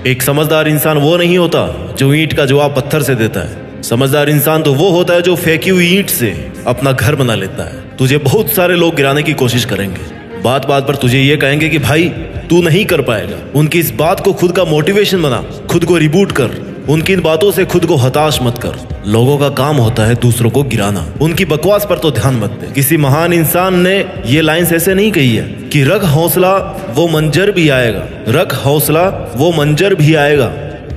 एक समझदार इंसान वो नहीं होता जो ईंट का जवाब पत्थर से देता है। समझदार इंसान तो वो होता है जो फेंकी हुई ईंट से अपना घर बना लेता है। तुझे बहुत सारे लोग गिराने की कोशिश करेंगे, बात बात पर तुझे ये कहेंगे कि भाई तू नहीं कर पाएगा। उनकी इस बात को खुद का मोटिवेशन बना, खुद को रिबूट कर। उनकी इन बातों से खुद को हताश मत कर। लोगों का काम होता है दूसरों को गिराना, उनकी बकवास पर तो ध्यान मत दे। किसी महान इंसान ने ये लाइंस ऐसे नहीं कही है कि रख हौसला वो मंजर भी आएगा, रख हौसला वो मंजर भी आएगा,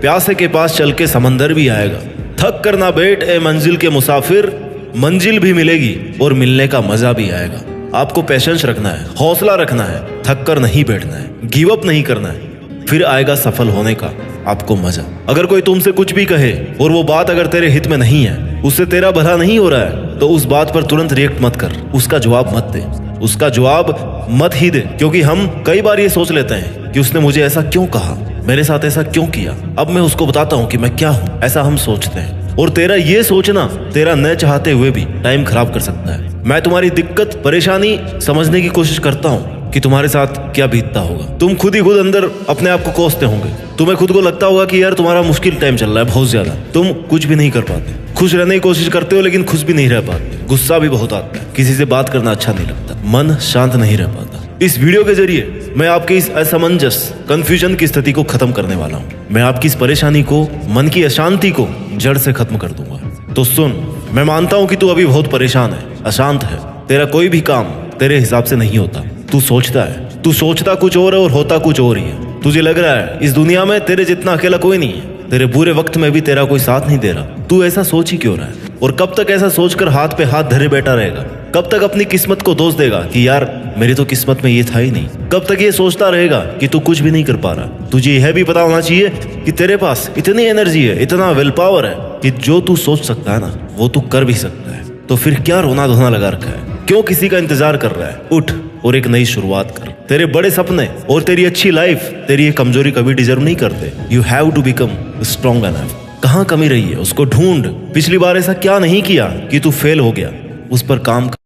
प्यासे के पास चल के समंदर भी आएगा। थक कर ना बैठ ए मंजिल के मुसाफिर, मंजिल भी मिलेगी और मिलने का मजा भी आएगा। आपको पेशेंस रखना है, हौसला रखना है, थक कर नहीं बैठना है, गिव अप नहीं करना है, फिर आएगा सफल होने का आपको मजा। अगर कोई तुमसे कुछ भी कहे और वो बात अगर तेरे हित में नहीं है, उससे तेरा भला नहीं हो रहा है, तो उस बात पर तुरंत रिएक्ट मत कर, उसका जवाब मत दे, उसका जवाब मत ही दे। क्योंकि हम कई बार ये सोच लेते हैं कि उसने मुझे ऐसा क्यों कहा, मेरे साथ ऐसा क्यों किया, अब मैं उसको बताता हूँ कि मैं क्या हूँ, ऐसा हम सोचते हैं। और तेरा ये सोचना तेरा न चाहते हुए भी टाइम खराब कर सकता है। मैं तुम्हारी दिक्कत परेशानी समझने की कोशिश करता हूँ कि तुम्हारे साथ क्या बीतता होगा। तुम खुद ही खुद अंदर अपने आप को कोसते होंगे। तुम्हें खुद को लगता होगा कि यार तुम्हारा मुश्किल टाइम चल रहा है बहुत ज्यादा, तुम कुछ भी नहीं कर पाते, खुश रहने की कोशिश करते हो लेकिन खुश भी नहीं रह पाते, गुस्सा भी बहुत आता है, किसी से बात करना अच्छा नहीं लगता, मन शांत नहीं रह पाता। इस वीडियो के जरिए मैं आपके इस असमंजस कंफ्यूजन की स्थिति को खत्म करने वाला हूँ। मैं आपकी इस परेशानी को, मन की अशांति को जड़ से खत्म कर दूंगा। तो सुन, मैं मानता हूँ कि तू अभी बहुत परेशान है, अशांत है, तेरा कोई भी काम तेरे हिसाब से नहीं होता। तू सोचता कुछ और है और होता कुछ और ही है। तुझे लग रहा है इस दुनिया में तेरे जितना अकेला कोई नहीं है, तेरे बुरे वक्त में भी तेरा कोई साथ नहीं दे रहा। तू ऐसा सोच ही क्यों रहा है? और कब तक ऐसा सोचकर हाथ पे हाथ धरे बैठा रहेगा? कब तक अपनी किस्मत को दोष देगा कि यार मेरी तो किस्मत में ये था ही नहीं? कब तक ये सोचता रहेगा कि तू कुछ भी नहीं कर पा रहा? तुझे यह भी पता होना चाहिए कि तेरे पास इतनी एनर्जी है, इतना विल पावर है कि जो तू सोच सकता है ना, वो तू कर भी सकता है। तो फिर क्या रोना धोना लगा रखा है? क्यों किसी का इंतजार कर रहा है? उठ और एक नई शुरुआत कर। तेरे बड़े सपने और तेरी अच्छी लाइफ तेरी ये कमजोरी कभी डिजर्व नहीं करते। You have to become strong enough. कहाँ कमी रही है उसको ढूंढ। पिछली बार ऐसा क्या नहीं किया कि तू फेल हो गया, उस पर काम कर।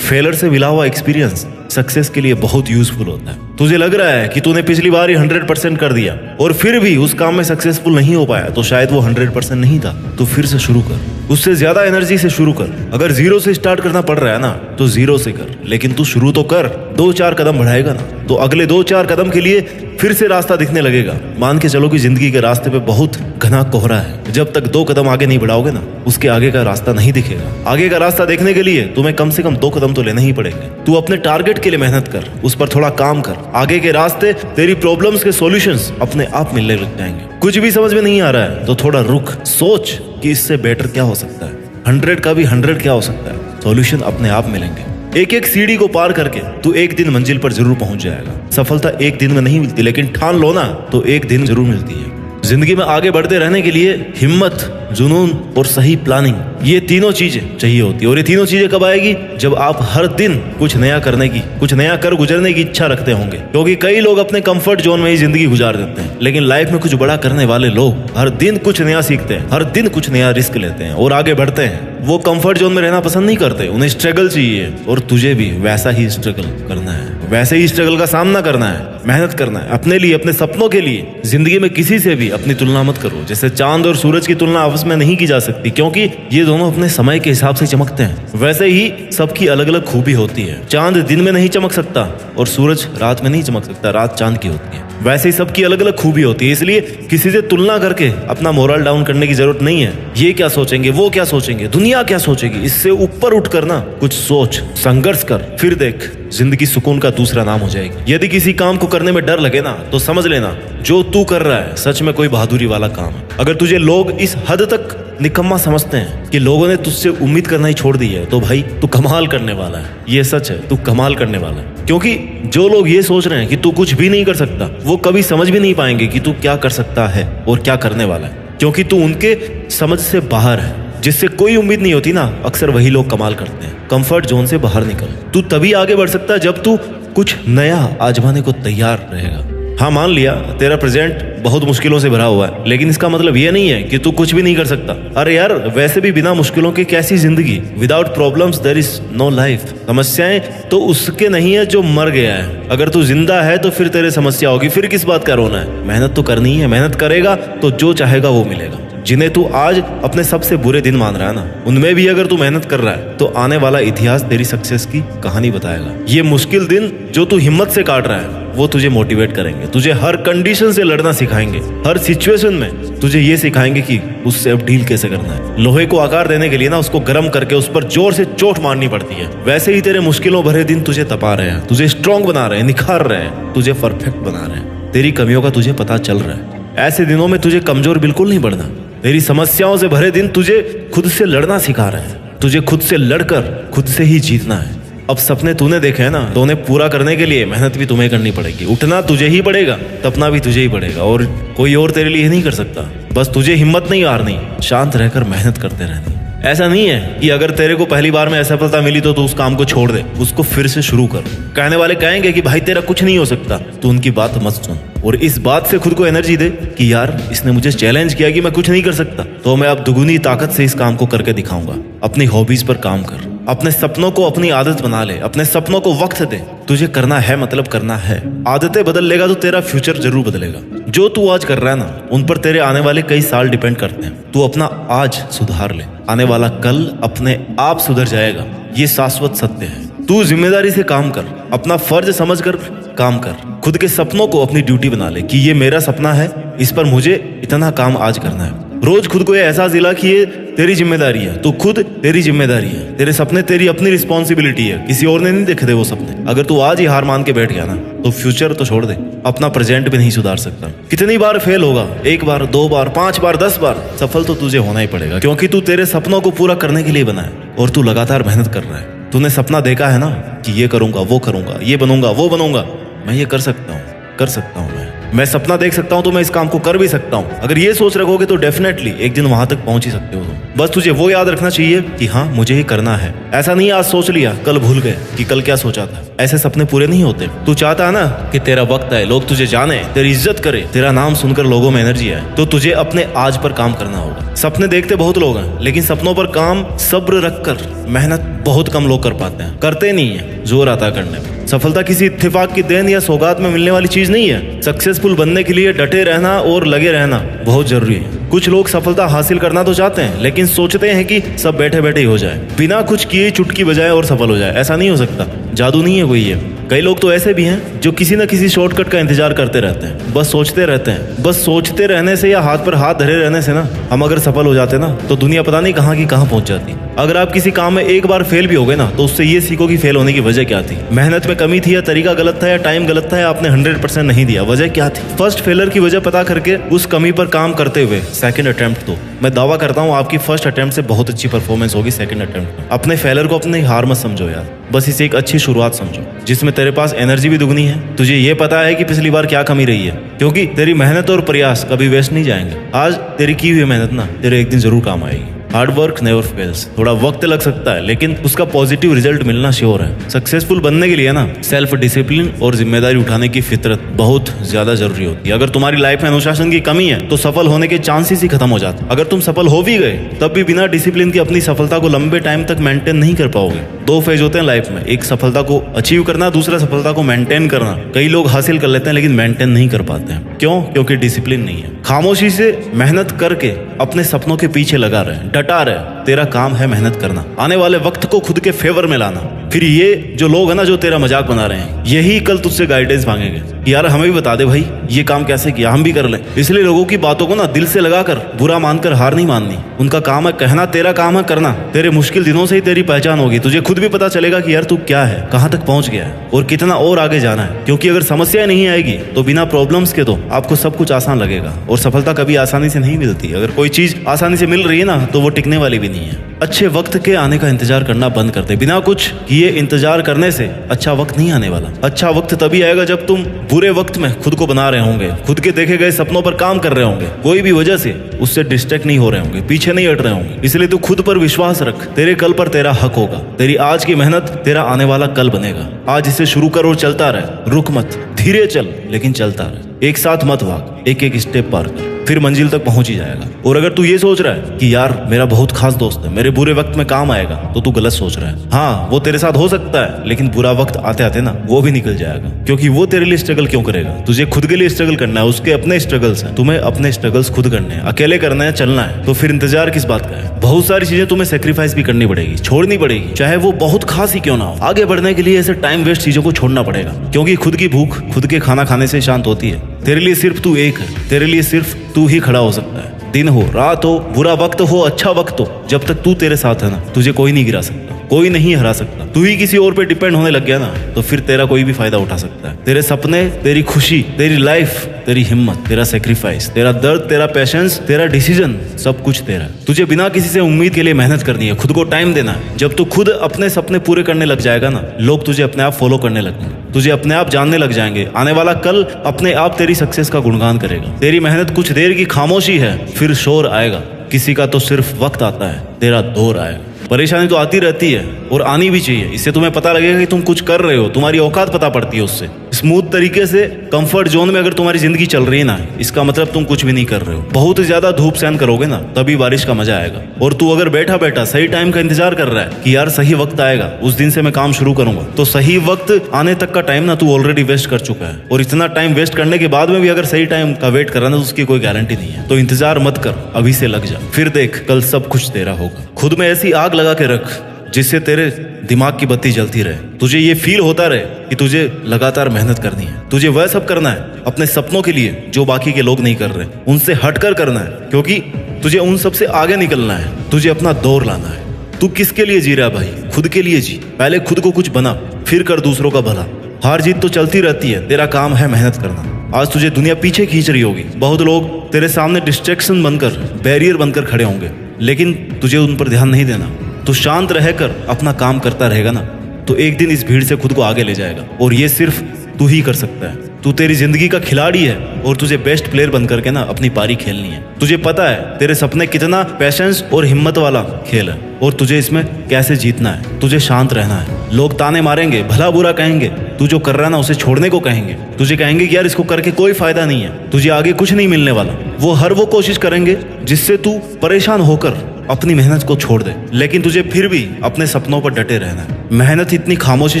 फेलर से मिला हुआ एक्सपीरियंस सक्सेस के लिए बहुत यूजफुल होता है। तुझे लग रहा है कि तूने पिछली बार ही 100% कर दिया और फिर भी उस काम में सक्सेसफुल नहीं हो पाया, तो शायद वो 100% नहीं था। तो फिर से शुरू कर, उससे ज्यादा एनर्जी से शुरू कर। अगर जीरो से स्टार्ट करना पड़ रहा है ना, तो जीरो से कर, लेकिन तू शुरू तो कर। 2-4 कदम बढ़ाएगा ना, तो अगले 2-4 कदम के लिए फिर से रास्ता दिखने लगेगा। मान के चलो कि जिंदगी के रास्ते पे बहुत घना कोहरा है। जब तक 2 कदम आगे नहीं बढ़ाओगे ना, उसके आगे का रास्ता नहीं दिखेगा। आगे का रास्ता देखने के लिए तुम्हें कम से कम 2 कदम तो लेने ही पड़ेंगे। तू अपने टारगेट के लिए मेहनत कर, उस पर थोड़ा काम कर। आगे के रास्ते, तेरी प्रॉब्लम्स के सॉल्यूशंस अपने आप मिलने लग जाएंगे। कुछ भी समझ में नहीं आ रहा है तो थोड़ा रुक, सोच कि इससे बेटर क्या हो सकता है, 100 का भी 100 क्या हो सकता है। सॉल्यूशन अपने आप मिलेंगे। एक एक सीढ़ी को पार करके तू एक दिन मंजिल पर जरूर पहुंच जाएगा। सफलता एक दिन में नहीं मिलती, लेकिन ठान लो ना तो एक दिन जरूर मिलती है। जिंदगी में आगे बढ़ते रहने के लिए हिम्मत, जुनून और सही प्लानिंग, ये तीनों चीजें चाहिए होती है। और ये तीनों चीजें कब आएगी? जब आप हर दिन कुछ नया करने की, कुछ नया कर गुजरने की इच्छा रखते होंगे। क्योंकि कई लोग अपने कंफर्ट जोन में ही जिंदगी गुजार देते हैं, लेकिन लाइफ में कुछ बड़ा करने वाले लोग हर दिन कुछ नया सीखते हैं, हर दिन कुछ नया रिस्क लेते हैं और आगे बढ़ते हैं। वो कंफर्ट जोन में रहना पसंद नहीं करते, उन्हें स्ट्रगल चाहिए। और तुझे भी वैसा ही स्ट्रगल करना है, वैसे ही स्ट्रगल का सामना करना है, मेहनत करना है अपने लिए, अपने सपनों के लिए। जिंदगी में किसी से भी अपनी तुलना मत करो। जैसे चांद और सूरज की तुलना आपस में नहीं की जा सकती, क्योंकि ये दोनों अपने समय के हिसाब से चमकते हैं। वैसे ही सबकी अलग अलग खूबी होती है। चांद दिन में नहीं चमक सकता और सूरज रात में नहीं चमक सकता, रात चांद की होती है। वैसे ही सबकी अलग अलग खूबी होती है। इसलिए किसी से तुलना करके अपना मोरल डाउन करने की जरूरत नहीं है। ये क्या सोचेंगे, वो क्या सोचेंगे, दुनिया क्या सोचेगी, इससे ऊपर उठ कर ना कुछ सोच, संघर्ष कर, फिर देख जिंदगी सुकून का दूसरा नाम हो जाएगी। यदि किसी काम को करने में डर लगे ना, तो समझ लेना जो तू कर रहा है सच में कोई बहादुरी वाला काम है। अगर तुझे लोग इस हद तक निकम्मा समझते हैं कि लोगों ने तुझसे उम्मीद करना ही छोड़ दी है, तो भाई तू कमाल करने वाला है। ये सच है, तू कमाल करने वाला है। क्योंकि जो लोग ये सोच रहे हैं कि तू कुछ भी नहीं कर सकता, वो कभी समझ भी नहीं पाएंगे कि तू क्या कर सकता है और क्या करने वाला है, क्योंकि तू उनके समझ से बाहर है। जिससे कोई उम्मीद नहीं होती ना, अक्सर वही लोग कमाल करते हैं। कंफर्ट जोन से बाहर निकल। तू तभी आगे बढ़ सकता है जब तू कुछ नया आजमाने को तैयार रहेगा। हाँ, मान लिया तेरा प्रेजेंट बहुत मुश्किलों से भरा हुआ है, लेकिन इसका मतलब ये नहीं है कि तू कुछ भी नहीं कर सकता। अरे यार, वैसे भी बिना मुश्किलों के कैसी जिंदगी? Without problems there is no life. समस्याएं तो उसके नहीं है जो मर गया है। अगर तू जिंदा है तो फिर तेरे समस्या होगी, फिर किस बात का रोना है? मेहनत तो करनी है। मेहनत करेगा तो जो चाहेगा वो मिलेगा। जिन्हें तू आज अपने सबसे बुरे दिन मान रहा है ना, उनमें भी अगर तू मेहनत कर रहा है तो आने वाला इतिहास तेरी सक्सेस की कहानी बताएगा। ये मुश्किल दिन जो तू हिम्मत से काट रहा है वो तुझे मोटिवेट करेंगे, तुझे हर कंडीशन से लड़ना सिखाएंगे। हर सिचुएशन में तुझे ये सिखाएंगे कि उससे अब डील कैसे करना है। लोहे को आकार देने के लिए ना उसको गर्म करके उस पर जोर से चोट मारनी पड़ती है। वैसे ही तेरे मुश्किलों भरे दिन तुझे तपा रहे हैं, तुझे स्ट्रांग बना रहे हैं, निखार रहे हैं, तुझे परफेक्ट बना रहे हैं। तेरी कमियों का तुझे पता चल रहा है। ऐसे दिनों में तुझे कमजोर बिल्कुल नहीं बढ़ना। तेरी समस्याओं से भरे दिन तुझे खुद से लड़ना सिखा रहे हैं। तुझे खुद से लड़कर खुद से ही जीतना है। अब सपने तूने देखे हैं ना, तो उन्हें पूरा करने के लिए मेहनत भी तुम्हें करनी पड़ेगी। उठना तुझे ही पड़ेगा, तपना भी तुझे ही पड़ेगा, और कोई और तेरे लिए नहीं कर सकता। बस तुझे हिम्मत नहीं हारनी, शांत रहकर मेहनत करते रहनी। ऐसा नहीं है कि अगर तेरे को पहली बार में असफलता मिली तो तू उस काम को छोड़ दे, उसको फिर से शुरू कर। कहने वाले कहेंगे कि भाई तेरा कुछ नहीं हो सकता, तो उनकी बात मत सुन और इस बात से खुद को एनर्जी दे कि यार इसने मुझे चैलेंज किया कि मैं कुछ नहीं कर सकता, तो मैं अब दुगुनी ताकत से इस काम को करके दिखाऊंगा। अपनी हॉबीज पर काम कर, अपने सपनों को अपनी आदत बना ले, अपने सपनों को वक्त दे। तुझे करना है मतलब करना है। आदतें बदल लेगा तो तेरा फ्यूचर जरूर बदलेगा। जो तू आज कर रहा है ना, उन पर तेरे आने वाले कई साल डिपेंड करते हैं। तू अपना आज सुधार ले, आने वाला कल अपने आप सुधर जाएगा। ये शाश्वत सत्य है। तू जिम्मेदारी से काम कर, अपना फर्ज समझकर काम कर। खुद के सपनों को अपनी ड्यूटी बना ले कि ये मेरा सपना है, इस पर मुझे इतना काम आज करना है। रोज खुद को ये एहसास दिला कि ये तेरी जिम्मेदारी है, तू खुद तेरी जिम्मेदारी है। तेरे सपने तेरी अपनी रिस्पॉन्सिबिलिटी है, किसी और ने नहीं देखे थे वो सपने। अगर तू आज ही हार मान के बैठ गया ना, तो फ्यूचर तो छोड़ दे, अपना प्रेजेंट भी नहीं सुधार सकता। कितनी बार फेल होगा? 1 बार, 2 बार, 5 बार, 10 बार, सफल तो तुझे होना ही पड़ेगा, क्योंकि तू तेरे सपनों को पूरा करने के लिए बना है और तू लगातार मेहनत कर रहा है। तूने सपना देखा है ना कि ये करूंगा, वो करूंगा, ये बनूंगा, वो बनूंगा, मैं ये कर सकता हूँ, कर सकता हूँ। मैं सपना देख सकता हूँ तो मैं इस काम को कर भी सकता हूँ। अगर ये सोच रखोगे तो डेफिनेटली एक दिन वहां तक पहुंच ही सकते हो। बस तुझे वो याद रखना चाहिए कि हाँ, मुझे ही करना है। ऐसा नहीं आज सोच लिया कल भूल गए कि कल क्या सोचा था। ऐसे सपने पूरे नहीं होते। तू चाहता है ना कि तेरा वक्त आए, लोग तुझे जाने, तेरी इज्जत करे, तेरा नाम सुनकर लोगों में एनर्जी आए, तो तुझे अपने आज पर काम करना होगा। सपने देखते बहुत लोग हैं, लेकिन सपनों पर काम सब्र रखकर मेहनत बहुत कम लोग कर पाते हैं। करते नहीं है, जोर आता है करने में। सफलता किसी इत्तेफाक की देन या सौगात में मिलने वाली चीज नहीं है। सक्सेसफुल बनने के लिए डटे रहना और लगे रहना बहुत जरूरी है। कुछ लोग सफलता हासिल करना तो चाहते हैं, लेकिन सोचते हैं कि सब बैठे बैठे ही हो जाए, बिना कुछ किए चुटकी बजाए और सफल हो जाए। ऐसा नहीं हो सकता, जादू नहीं है कोई ये। कई लोग तो ऐसे भी हैं जो किसी न किसी शॉर्टकट का इंतजार करते रहते हैं, बस सोचते रहते हैं। बस सोचते रहने से या हाथ पर हाथ धरे रहने से ना, हम अगर सफल हो जाते ना, तो दुनिया पता नहीं कहाँ की कहाँ पहुंच जाती। अगर आप किसी काम में एक बार फेल भी हो गए ना, तो उससे ये सीखो कि फेल होने की वजह क्या थी। मेहनत में कमी थी, या तरीका गलत था, या टाइम गलत था, या आपने 100% नहीं दिया। वजह क्या थी? फर्स्ट फेलर की वजह पता करके उस कमी पर काम करते हुए सेकंड अटेम्प्ट दो। मैं दावा करता हूँ आपकी फर्स्ट अटेम्प्ट से बहुत अच्छी परफॉर्मेंस होगी सेकंड अटेम्प्ट में। अपने फेलर को अपनी हार मत समझो यार, बस इसे एक अच्छी शुरुआत समझो, जिसमें तेरे पास एनर्जी भी दुगनी है। तुझे ये पता है कि पिछली बार क्या कमी रही है, क्योंकि तेरी मेहनत और प्रयास कभी वेस्ट नहीं जाएंगे। आज तेरी की हुई मेहनत ना तेरे एक दिन जरूर काम आएगी। Hard work never fails. थोड़ा वक्त लग सकता है, लेकिन उसका पॉजिटिव रिजल्ट मिलना श्योर है। सक्सेसफुल बनने के लिए ना सेल्फ डिसिप्लिन और जिम्मेदारी उठाने की फितरत बहुत ज्यादा जरूरी होती है। अगर तुम्हारी लाइफ में अनुशासन की कमी है तो सफल होने के चांसेस ही खत्म हो जाते। अगर तुम सफल हो भी गए तब भी बिना डिसिप्लिन की अपनी सफलता को लंबे टाइम तक मेंटेन नहीं कर पाओगे। 2 फेज होते हैं लाइफ में, एक सफलता को अचीव करना, दूसरा सफलता को मेंटेन करना। कई लोग हासिल कर लेते हैं लेकिन मेंटेन नहीं कर पाते हैं। क्यों? क्योंकि डिसिप्लिन नहीं है। खामोशी से मेहनत करके अपने सपनों के पीछे लगा रहे, डटा रहे, तेरा काम है मेहनत करना, आने वाले वक्त को खुद के फेवर में लाना। फिर ये जो लोग है ना जो तेरा मजाक बना रहे हैं, यही कल तुझसे गाइडेंस मांगेंगे, यार हमें भी बता दे भाई ये काम कैसे किया, हम भी कर लें। इसलिए लोगों की बातों को ना दिल से लगाकर बुरा मानकर हार नहीं माननी। उनका काम है कहना, तेरा काम है करना। तेरे मुश्किल दिनों से ही तेरी पहचान होगी, तुझे खुद भी पता चलेगा कि यार तू क्या है, कहाँ तक पहुंच गया है और कितना और आगे जाना है। क्योंकि अगर समस्या नहीं आएगी तो बिना प्रॉब्लम्स के तो आपको सब कुछ आसान लगेगा, और सफलता कभी आसानी से नहीं मिलती। अगर कोई चीज आसानी से मिल रही है ना तो वो टिकने वाली भी नहीं है। अच्छे वक्त के आने का इंतजार करना बंद कर दे। बिना कुछ किए इंतजार करने से अच्छा वक्त नहीं आने वाला। अच्छा वक्त तभी आएगा जब तुम बुरे वक्त में खुद को बना रहे होंगे, खुद के देखे गए सपनों पर काम कर रहे होंगे, कोई भी वजह से उससे डिस्ट्रैक्ट नहीं हो रहे होंगे, पीछे नहीं हट रहे होंगे। इसलिए तू खुद पर विश्वास रख, तेरे कल पर तेरा हक होगा। तेरी आज की मेहनत तेरा आने वाला कल बनेगा। आज इसे शुरू कर और चलता रहे, रुक मत, धीरे चल लेकिन चलता रहे। एक साथ मत भाग, एक एक स्टेप पार कर, फिर मंजिल तक पहुंच ही जाएगा। और अगर तू ये सोच रहा है कि यार मेरा बहुत खास दोस्त है, मेरे बुरे वक्त में काम आएगा, तो तू गलत सोच रहा है। हाँ वो तेरे साथ हो सकता है, लेकिन बुरा वक्त आते आते ना वो भी निकल जाएगा। क्योंकि वो तेरे लिए स्ट्रगल क्यों करेगा, तुझे खुद के लिए स्ट्रगल करना है। उसके अपने स्ट्रगल्स हैं, तुम्हें अपने स्ट्रगल्स खुद करने हैं, अकेले करना है, चलना है। तो फिर इंतजार किस बात का है। बहुत सारी चीजें तुम्हें सेक्रीफाइस भी करनी पड़ेगी, छोड़नी पड़ेगी, चाहे वो बहुत खास ही क्यों ना हो। आगे बढ़ने के लिए ऐसे टाइम वेस्ट चीजों को छोड़ना पड़ेगा, क्योंकि खुद की भूख खुद के खाना खाने से शांत होती है। तेरे लिए सिर्फ तू एक है, तेरे लिए सिर्फ तू ही खड़ा हो सकता है। दिन हो, रात हो, बुरा वक्त हो, अच्छा वक्त हो, जब तक तू तेरे साथ है ना, तुझे कोई नहीं गिरा सकता, कोई नहीं हरा सकता। तू ही किसी और पे डिपेंड होने लग गया ना, तो फिर तेरा कोई भी फायदा उठा सकता है। तेरे सपने, तेरी खुशी, तेरी लाइफ, तेरी हिम्मत, तेरा सेक्रीफाइस, तेरा दर्द, तेरा पैशंस, तेरा डिसीजन, सब कुछ तेरा है। तुझे बिना किसी से उम्मीद के लिए मेहनत करनी है, खुद को टाइम देना है। जब तू खुद अपने सपने पूरे करने लग जाएगा ना, लोग तुझे अपने आप फॉलो करने लगेंगे, तुझे अपने आप जानने लग जाएंगे। आने वाला कल अपने आप तेरी सक्सेस का गुणगान करेगा। तेरी मेहनत कुछ देर की खामोशी है, फिर शोर आएगा। किसी का तो सिर्फ वक्त आता है, तेरा दौर आएगा। परेशानी तो आती रहती है और आनी भी चाहिए, इससे तुम्हें पता लगेगा कि तुम कुछ कर रहे हो, तुम्हारी औकात पता पड़ती है उससे। स्मूथ तरीके से कंफर्ट जोन में अगर तुम्हारी जिंदगी चल रही है ना, इसका मतलब तुम कुछ भी नहीं कर रहे हो। बहुत ज्यादा धूप सहन करोगे ना, तभी बारिश का मजा आएगा। और तू अगर बैठा बैठा सही टाइम का इंतजार कर रहा है कि यार सही वक्त आएगा, उस दिन से मैं काम शुरू करूंगा, तो सही वक्त आने तक का टाइम ना तू ऑलरेडी वेस्ट कर चुका है। और इतना टाइम वेस्ट करने के बाद में भी अगर सही टाइम का वेट कर रहा है तो उसकी कोई गारंटी नहीं है। तो इंतजार मत कर, अभी से लग जा, फिर देख कल सब कुछ तेरा होगा। खुद में ऐसी आग लगा के रख जिससे तेरे दिमाग की बत्ती जलती रहे, तुझे ये फील होता रहे कि तुझे लगातार मेहनत करनी है। तुझे वह सब करना है अपने सपनों के लिए जो बाकी के लोग नहीं कर रहे, उनसे हटकर करना है, क्योंकि तुझे उन सब से आगे निकलना है। तुझे अपना दौर लाना है। तू किसके लिए जी रहा है भाई? खुद के लिए जी। पहले खुद को कुछ बना, फिर कर दूसरों का भला। हार जीत तो चलती रहती है, तेरा काम है मेहनत करना। आज तुझे दुनिया पीछे खींच रही होगी, बहुत लोग तेरे सामने डिस्ट्रैक्शन बनकर, बैरियर बनकर खड़े होंगे, लेकिन तुझे उन पर ध्यान नहीं देना। तू शांत रहकर अपना काम करता रहेगा ना, तो एक दिन इस भीड़ से खुद को आगे ले जाएगा। और ये सिर्फ तू ही कर सकता है। तू तेरी जिंदगी का खिलाड़ी है और तुझे बेस्ट प्लेयर बन करके ना अपनी पारी खेलनी है। तुझे पता है तेरे सपने कितना पैशंस और हिम्मत वाला खेल है, और तुझे इसमें कैसे जीतना है। तुझे शांत रहना है। लोग ताने मारेंगे, भला बुरा कहेंगे, तू जो कर रहा है ना उसे छोड़ने को कहेंगे। तुझे कहेंगे कि यार इसको करके कोई फायदा नहीं है, तुझे आगे कुछ नहीं मिलने वाला। वो कोशिश करेंगे जिससे तू परेशान होकर अपनी मेहनत को छोड़ दे, लेकिन तुझे फिर भी अपने सपनों पर डटे रहना है। मेहनत इतनी खामोशी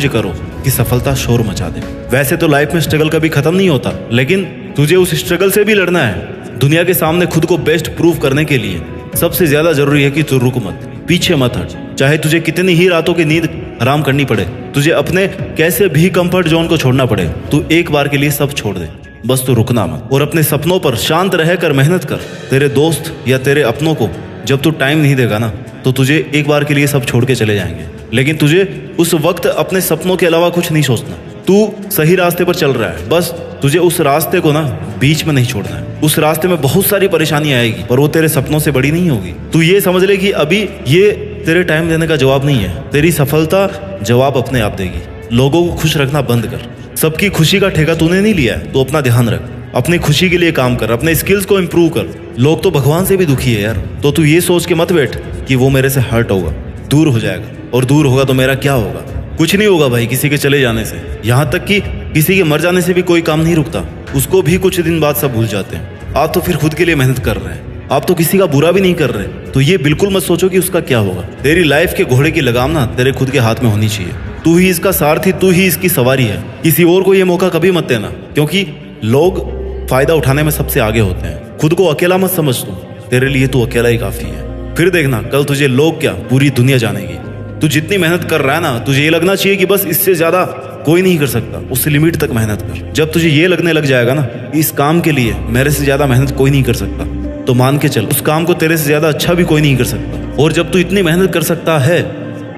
से करो कि सफलता शोर मचा दे। वैसे तो लाइफ में स्ट्रगल कभी खत्म नहीं होता, लेकिन तुझे उस स्ट्रगल से भी लड़ना है। दुनिया के सामने खुद को बेस्ट प्रूव करने के लिए सबसे ज्यादा जरूरी है कि तू रुक मत, पीछे मत हट। चाहे तुझे कितनी ही रातों की नींद हराम करनी पड़े, तुझे अपने कैसे भी कंफर्ट जोन को छोड़ना पड़े, तू एक बार के लिए सब छोड़ दे। बस तू रुकना मत और अपने सपनों पर शांत रहकर मेहनत कर। तेरे दोस्त या तेरे अपनों को जब तू टाइम नहीं देगा ना, तो तुझे एक बार के लिए सब छोड़ के चले जाएंगे। लेकिन तुझे उस वक्त अपने सपनों के अलावा कुछ नहीं सोचना। तू सही रास्ते पर चल रहा है, बस तुझे उस रास्ते को ना बीच में नहीं छोड़ना है। उस रास्ते में बहुत सारी परेशानी आएगी, पर वो तेरे सपनों से बड़ी नहीं होगी। तू ये समझ ले कि अभी ये तेरे टाइम देने का जवाब नहीं है, तेरी सफलता जवाब अपने आप देगी। लोगों को खुश रखना बंद कर। सबकी खुशी का ठेका तूने नहीं लिया है, तो अपना ध्यान रख। अपनी खुशी के लिए काम कर, अपने स्किल्स को इम्प्रूव कर। लोग तो भगवान से भी दुखी है यार, तो तू ये सोच के मत बैठ कि वो मेरे से हर्ट होगा, दूर हो जाएगा, और दूर होगा तो मेरा क्या होगा। कुछ नहीं होगा भाई किसी के चले जाने से। यहाँ तक कि किसी के मर जाने से भी कोई काम नहीं रुकता, उसको भी कुछ दिन बाद सब भूल जाते हैं। आप तो फिर खुद के लिए मेहनत कर रहे हैं, आप तो किसी का बुरा भी नहीं कर रहे, तो ये बिल्कुल मत सोचो कि उसका क्या होगा। तेरी लाइफ के घोड़े की लगाम ना तेरे खुद के हाथ में होनी चाहिए। तू ही इसका सारथी, तू ही इसकी सवारी है। किसी और को ये मौका कभी मत देना, क्योंकि लोग फायदा उठाने में सबसे आगे होते हैं। खुद को अकेला मत समझ तू, तेरे लिए तू अकेला ही काफी है। फिर देखना कल तुझे लोग क्या पूरी दुनिया जानेगी। तू जितनी मेहनत कर रहा है ना, तुझे ये लगना चाहिए कि बस इससे ज्यादा कोई नहीं कर सकता। उस लिमिट तक मेहनत कर। जब तुझे ये लगने लग जाएगा ना, इस काम के लिए मेरे से ज्यादा मेहनत कोई नहीं कर सकता, तो मान के चल उस काम को तेरे से ज्यादा अच्छा भी कोई नहीं कर सकता। और जब तू इतनी मेहनत कर सकता है,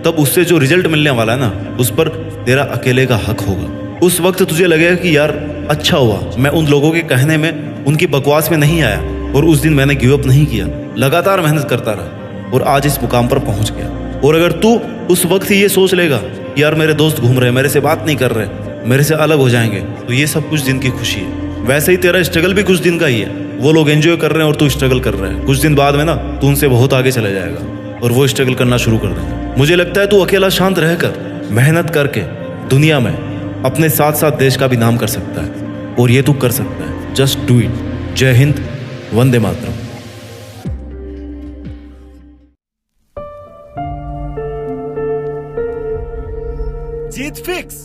तब उससे जो रिजल्ट मिलने वाला है ना, उस पर तेरा अकेले का हक होगा। उस वक्त तुझे लगेगा कि यार अच्छा हुआ मैं उन लोगों के कहने में, उनकी बकवास में नहीं आया, और उस दिन मैंने गिव अप नहीं किया, लगातार मेहनत करता रहा और आज इस मुकाम पर पहुंच गया। और अगर तू उस वक्त ही ये सोच लेगा कि यार मेरे दोस्त घूम रहे, मेरे से बात नहीं कर रहे, मेरे से अलग हो जाएंगे, तो ये सब कुछ दिन की खुशी है। वैसे ही तेरा स्ट्रगल भी कुछ दिन का ही है। वो लोग एंजॉय कर रहे हैं और तू स्ट्रगल कर रहा है। कुछ दिन बाद में ना तू उनसे बहुत आगे चले जाएगा और वो स्ट्रगल करना शुरू कर देगा। मुझे लगता है तू अकेला शांत रहकर मेहनत करके दुनिया में अपने साथ साथ देश का भी नाम कर सकता है, और ये तू कर सकता है। Just do it. जय हिंद, वंदे मातरम। जीत फिक्स।